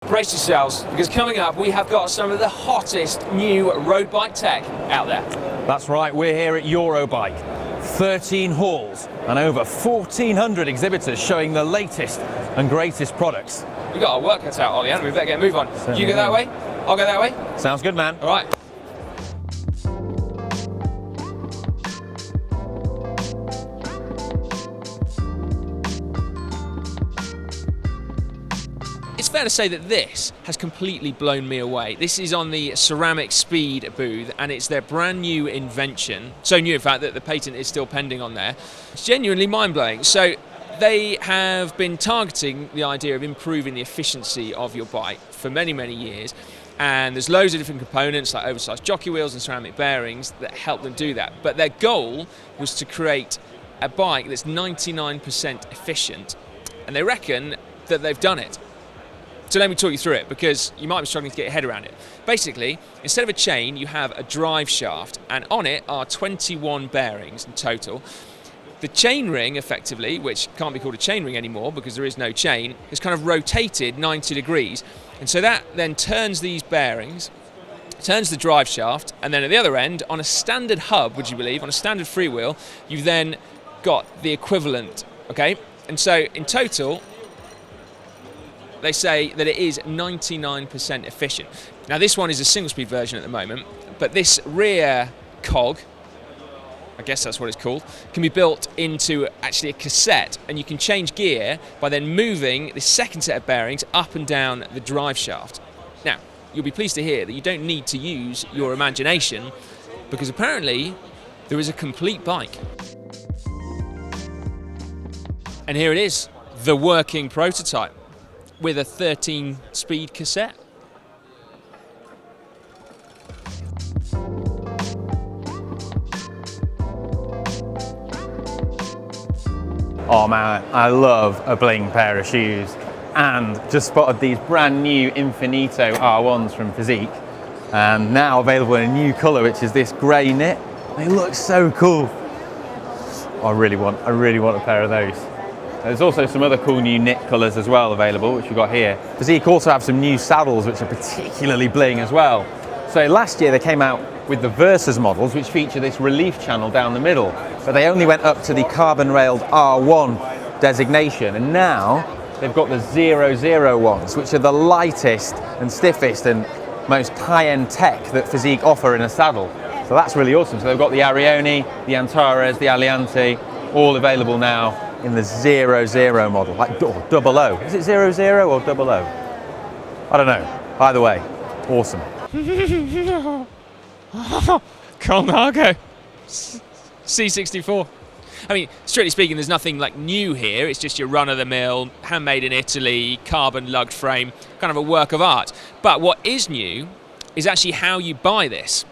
Brace yourselves, because coming up we have got some of the hottest new road bike tech out there. That's right, we're here at Eurobike. 13 halls and over 1,400 exhibitors showing the latest and greatest products. We've got our work cut out, Ollie, and we better get a move on. You go that way, I'll go that way. Sounds good, man. All right. It's fair to say that this has completely blown me away. This is on the Ceramic Speed booth, and it's their brand new invention. So new, in fact, that the patent is still pending on there. It's genuinely mind-blowing. So they have been targeting the idea of improving the efficiency of your bike for many, many years. And there's loads of different components like oversized jockey wheels and ceramic bearings that help them do that. But their goal was to create a bike that's 99% efficient. And they reckon that they've done it. So let me talk you through it, because you might be struggling to get your head around it. Basically, instead of a chain, you have a drive shaft, and on it are 21 bearings in total. The chain ring, effectively, which can't be called a chain ring anymore because there is no chain, is kind of rotated 90 degrees. And so that then turns these bearings, turns the drive shaft, and then at the other end, on a standard hub, would you believe, on a standard freewheel, you've then got the equivalent, okay? And so in total, they say that it is 99% efficient. Now this one is a single speed version at the moment, but this rear cog, I guess that's what it's called, can be built into actually a cassette, and you can change gear by then moving the second set of bearings up and down the drive shaft. Now, you'll be pleased to hear that you don't need to use your imagination, because apparently there is a complete bike. And here it is, the working prototype, with a 13-speed cassette. Oh man, I love a bling pair of shoes, and just spotted these brand new Infinito R1s from Physique, and now available in a new colour, which is this grey knit. They look so cool. I really want a pair of those. There's also some other cool new knit colours as well available, which we've got here. Physique also have some new saddles which are particularly bling as well. So last year they came out with the Versus models, which feature this relief channel down the middle, but they only went up to the carbon railed R1 designation, and now they've got the 00 ones, which are the lightest and stiffest and most high-end tech that Physique offer in a saddle. So that's really awesome. So they've got the Arione, the Antares, the Aliante, all available now in the 00 model, like double O. Is it 00 or double O? I don't know. Either way, awesome. Colnago C64. I mean, strictly speaking, there's nothing like new here. It's just your run-of-the-mill, handmade in Italy, carbon lugged frame, kind of a work of art. But what is new is actually how you buy this.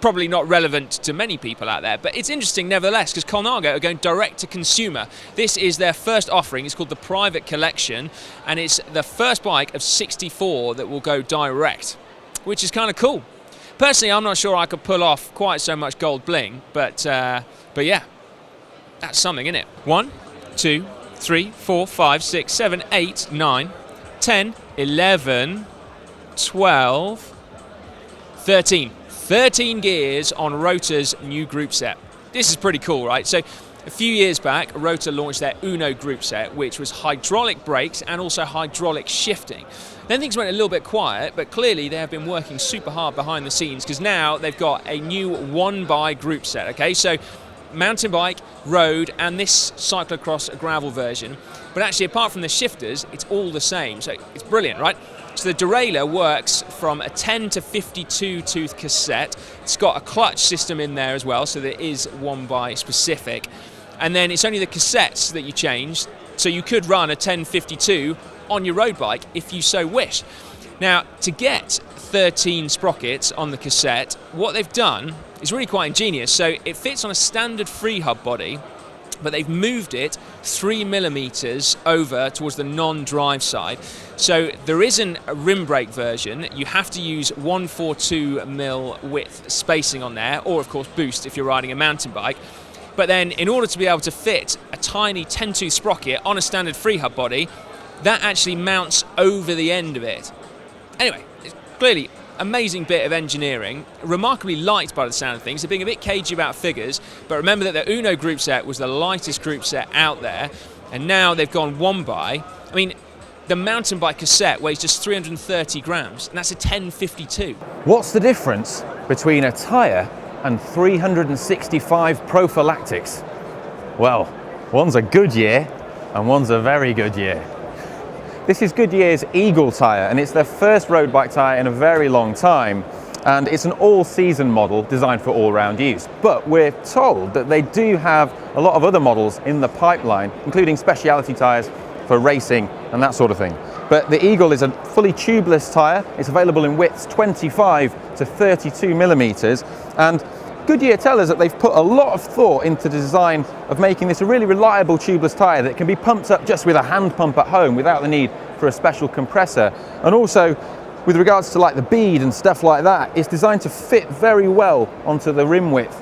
Probably not relevant to many people out there, but it's interesting nevertheless, because Colnago are going direct to consumer. This is their first offering. It's called the Private Collection, and it's the first bike of 64 that will go direct, which is kind of cool. Personally, I'm not sure I could pull off quite so much gold bling, but yeah, that's something, isn't it? 1, 2, 3, 4, 5, 6, 7, 8, 9, 10, 11, 12, 13. 13 gears on Rota's new group set. This is pretty cool, right? So a few years back, Rota launched their Uno group set, which was hydraulic brakes and also hydraulic shifting. Then things went a little bit quiet, but clearly they have been working super hard behind the scenes, because now they've got a new one-by group set, okay? So mountain bike, road, and this cyclocross gravel version. But actually, apart from the shifters, it's all the same. So it's brilliant, right? So the derailleur works from a 10 to 52 tooth cassette. It's got a clutch system in there as well, so there is one by specific. And then it's only the cassettes that you change, so you could run a 1052 on your road bike if you so wish. Now, to get 13 sprockets on the cassette, what they've done is really quite ingenious. So it fits on a standard free hub body, but they've moved it 3mm over towards the non-drive side. So there isn't a rim brake version. You have to use 142mm width spacing on there, or of course boost if you're riding a mountain bike. But then in order to be able to fit a tiny 10-tooth sprocket on a standard free hub body, that actually mounts over the end of it. Anyway, it's clearly amazing bit of engineering, remarkably light by the sound of things. They're being a bit cagey about figures, but remember that the Uno group set was the lightest group set out there, and now they've gone one by. I mean, the mountain bike Cassette weighs just 330 grams, and that's a 1052. What's the difference between a tyre and 365 prophylactics? Well, one's a Goodyear and one's a very good year. This is Goodyear's Eagle tyre, and it's their first road bike tyre in a very long time. And it's an all-season model designed for all-round use. But we're told that they do have a lot of other models in the pipeline, including specialty tyres for racing and that sort of thing. But the Eagle is a fully tubeless tyre. It's available in widths 25 to 32 millimeters. And Goodyear tell us that they've put a lot of thought into the design of making this a really reliable tubeless tyre that can be pumped up just with a hand pump at home without the need for a special compressor. And also, with regards to like the bead and stuff like that, it's designed to fit very well onto the rim width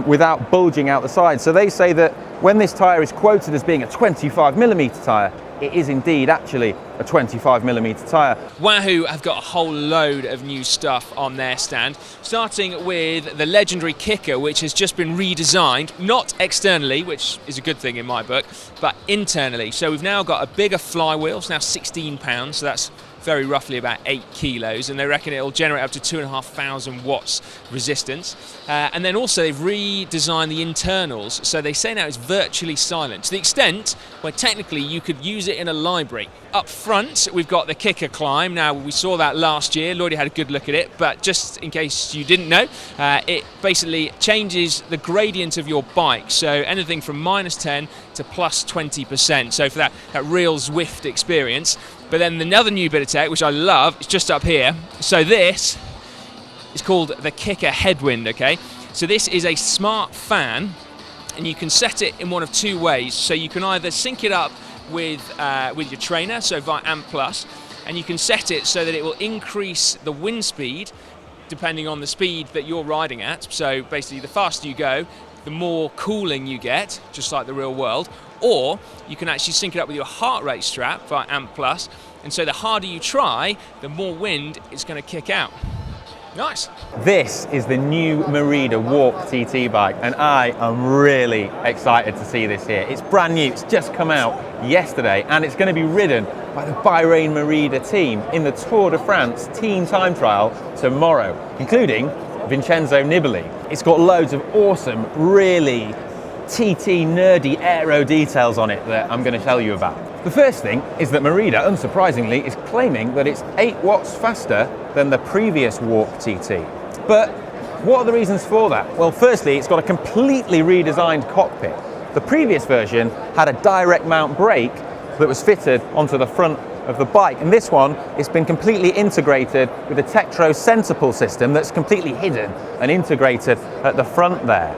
without bulging out the side. So they say that when this tyre is quoted as being a 25 millimeter tyre, it is indeed actually a 25 millimeter tyre. Wahoo have got a whole load of new stuff on their stand, starting with the legendary kicker, which has just been redesigned, not externally, which is a good thing in my book, but internally. So we've now got a bigger flywheel. It's now 16 pounds, so that's very roughly about 8 kilos, and they reckon it'll generate up to 2,500 watts resistance. And then also they've redesigned the internals, so they say now it's virtually silent, to the extent where technically you could use it in a library. Up front, we've got the kicker climb. Now, we saw that last year. Lloydie had a good look at it, but just in case you didn't know, it basically changes the gradient of your bike. So anything from -10 to +20%. So for that real Zwift experience. But then another new bit of tech, which I love, is just up here. So this is called the kicker headwind, okay? So this is a smart fan, and you can set it in one of two ways. So you can either sync it up with your trainer, so via Amp Plus, and you can set it so that it will increase the wind speed depending on the speed that you're riding at. So basically, the faster you go, the more cooling you get, just like the real world. Or you can actually sync it up with your heart rate strap via Amp Plus, and so the harder you try, the more wind it's going to kick out. Nice. This is the new Merida Warp TT bike, and I am really excited to see this here. It's brand new, it's just come out yesterday, and it's going to be ridden by the Bahrain Merida team in the Tour de France team time trial tomorrow, including Vincenzo Nibali. It's got loads of awesome, really TT nerdy aero details on it that I'm going to tell you about. The first thing is that Merida, unsurprisingly, is claiming that it's 8 watts faster than the previous Warp TT. But what are the reasons for that? Well, firstly, it's got a completely redesigned cockpit. The previous version had a direct mount brake that was fitted onto the front of the bike, and this one, it's been completely integrated with a Tektro Centerpool system that's completely hidden and integrated at the front there.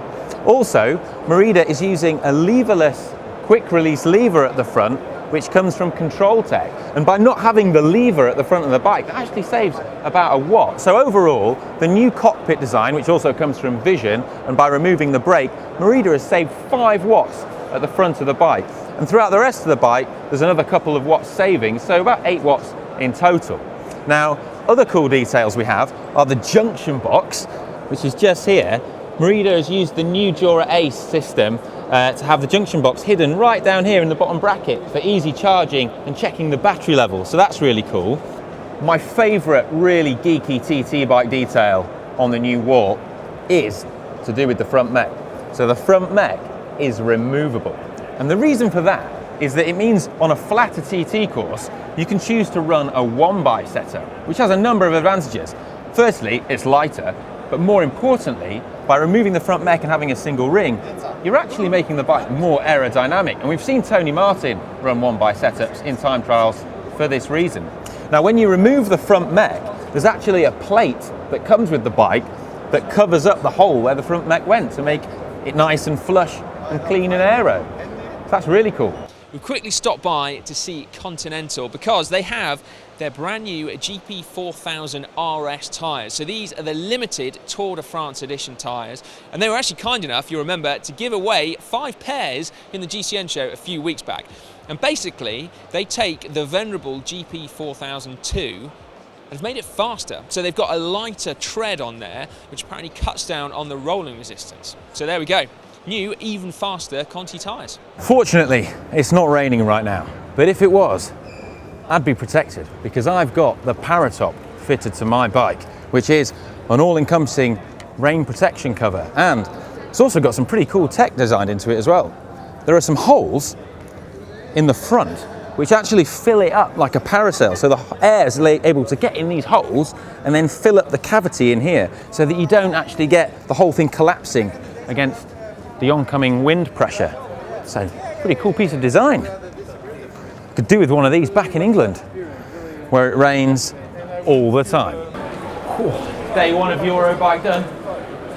Also, Merida is using a leverless quick release lever at the front, which comes from Control Tech. And by not having the lever at the front of the bike, that actually saves about a watt. So overall, the new cockpit design, which also comes from Vision, and by removing the brake, Merida has saved 5 watts at the front of the bike. And throughout the rest of the bike, there's another couple of watts saving, so about 8 watts in total. Now, other cool details we have are the junction box, which is just here. Merida has used the new Jura Ace system to have the junction box hidden right down here in the bottom bracket for easy charging and checking the battery level, so that's really cool. My favourite really geeky TT bike detail on the new Warp is to do with the front mech. So the front mech is removable, and the reason for that is that it means on a flatter TT course you can choose to run a 1x setup, which has a number of advantages. Firstly, it's lighter, but more importantly, by removing the front mech and having a single ring, you're actually making the bike more aerodynamic. And we've seen Tony Martin run 1x setups in time trials for this reason. Now, when you remove the front mech, there's actually a plate that comes with the bike that covers up the hole where the front mech went to make it nice and flush and clean and aero. So that's really cool. We quickly stopped by to see Continental because they have their brand new GP4000 RS tyres. So these are the limited Tour de France edition tyres, and they were actually kind enough, you remember, to give away 5 pairs in the GCN show a few weeks back. And basically, they take the venerable GP4002 and have made it faster. So they've got a lighter tread on there, which apparently cuts down on the rolling resistance. So there we go. New, even faster Conti tyres. Fortunately, it's not raining right now, but if it was, I'd be protected because I've got the Paratop fitted to my bike, which is an all-encompassing rain protection cover, and it's also got some pretty cool tech designed into it as well. There are some holes in the front which actually fill it up like a parasail, so the air is able to get in these holes and then fill up the cavity in here so that you don't actually get the whole thing collapsing against the oncoming wind pressure. So, pretty cool piece of design. Could do with one of these back in England, where it rains all the time. Day one of Eurobike done.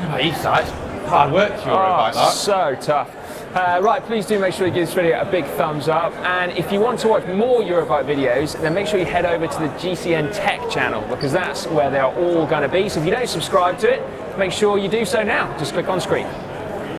How about you, sides? Hard work to Eurobike, that. So tough. Right, please do make sure you give this video a big thumbs up, and if you want to watch more Eurobike videos, then make sure you head over to the GCN Tech channel, because that's where they're all going to be. So if you don't subscribe to it, make sure you do so now. Just click on screen.